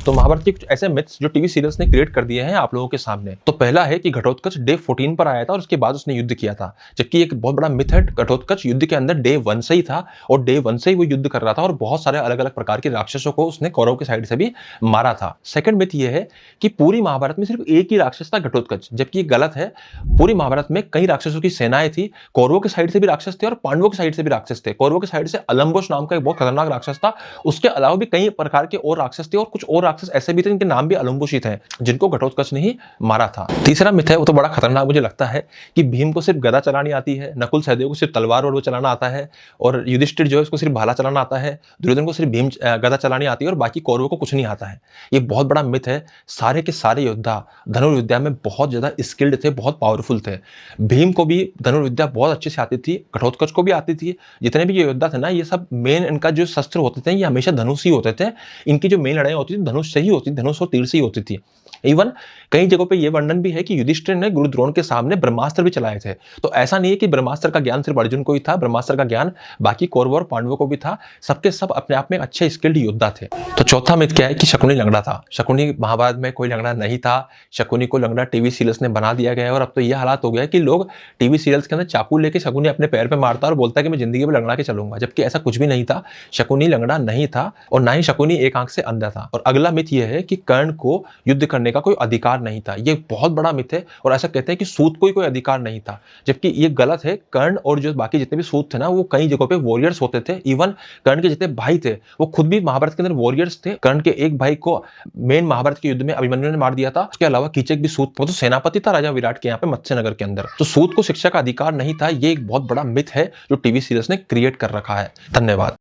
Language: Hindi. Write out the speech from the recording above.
तो महाभारत के कुछ ऐसे मिथ्स जो टीवी सीरियल्स ने क्रिएट कर दिए हैं आप लोगों के सामने। तो पहला है कि घटोत्कच डे 14 पर आया था और उसके बाद उसने युद्ध किया था, जबकि एक बहुत बड़ा मिथ है घटोत्कच युद्ध के अंदर डे 1 से ही था और डे 1 से ही वो युद्ध कर रहा था और बहुत सारे अलग अलग प्रकार के राक्षसों को उसने कौरव की साइड से भी मारा था। सेकंड मिथ ये है कि पूरी महाभारत में सिर्फ एक ही राक्षस था घटोत्कच, जबकि ये गलत है। पूरी महाभारत में कई राक्षसों की सेनाएं थी, कौरवों की साइड से भी राक्षस थे और पांडवों की साइड से भी राक्षस थे। कौरवों की साइड से अलम्बोश नाम का एक बहुत खतरनाक राक्षस था, उसके अलावा भी कई प्रकार के और राक्षस थे और कुछ और राक्षस ऐसे भी थे जिनके नाम भी अलम्बुश ही थे, जिनको घटोत्कच ने ही मारा था। तीसरा मिथ है, वो तो बड़ा खतरनाक मुझे लगता है, कि भीम को सिर्फ गदा चलानी आती है, नकुल सहदेव को सिर्फ तलवार और वो चलाना आता है, और युधिष्ठिर जो है उसको सिर्फ भाला चलाना आता है, दुर्योधन को सिर्फ भीम गदा चलानी आती है और बाकी कौरवों को कुछ नहीं आता है। ये बहुत बड़ा मिथ है। सारे के सारे योद्धा धनुर्विद्या में बहुत ज्यादा स्किल्ड थे, बहुत पावरफुल थे। भीम को भी धनुर्विद्या बहुत अच्छे से आती थी, घटोत्कच को भी आती थी। जितने भी ये योद्धा थे ना, ये सब मेन इनका जो शस्त्र होते थे ये हमेशा धनुष ही होते थे। इनकी जो मेन लड़ाई होती थी धनुष से ही होती थी, धनुष और तीर से ही होती थी। इवन कई जगहों पे ये वर्णन भी है कि युधिष्ठिर ने गुरु द्रोण के सामने ब्रह्मास्त्र भी चलाए थे। तो ऐसा नहीं है कि ब्रह्मास्त्र का ज्ञान सिर्फ अर्जुन को ही था, ब्रह्मास्त्र का ज्ञान बाकी कौरवों और पांडवों को भी था। सबके सब अपने आप में अच्छे स्किल्ड योद्धा थे। तो चौथा मिथ क्या है कि शकुनी लंगड़ा था। शकुनी महाभारत में कोई लंगड़ा नहीं था। शकुनी को लंगड़ा टीवी सीरियल्स ने बना दिया गया है और अब तो ये हालात हो गया है कि लोग टीवी सीरियल्स के अंदर चाकू लेके शकुनी अपने पैर पे मारता है और बोलता है कि मैं जिंदगी में लंगड़ा के चलूंगा, जबकि ऐसा कुछ भी नहीं था। शकुनी लंगड़ा नहीं था और ना ही शकुनी एक आंख से अंधा था। और अगला मिथ यह है कि कर्ण को युद्ध करने का कोई अधिकार नहीं था। ये बहुत बड़ा मिथ है और ऐसा कहते हैं कि सूत को कोई अधिकार नहीं था, जबकि ये गलत है। कर्ण और जो बाकी जितने भी सूत थे ना, वो कई जगहों पे वॉरियर्स होते थे। इवन कर्ण के जितने भाई थे वो खुद भी महाभारत के अंदर वॉरियर्स थे। कर्ण के एक भाई को मेन महाभारत के युद्ध में अभिमन्यु ने मार दिया था। उसके अलावा कीचक भी सूत, वो तो सेनापति था राजा विराट के यहाँ पे मत्स्यनगर के अंदर। तो सूत को शिक्षा का अधिकार नहीं था। ये एक बहुत बड़ा मिथ है जो टीवी सीरियल्स ने क्रिएट कर रखा है। धन्यवाद।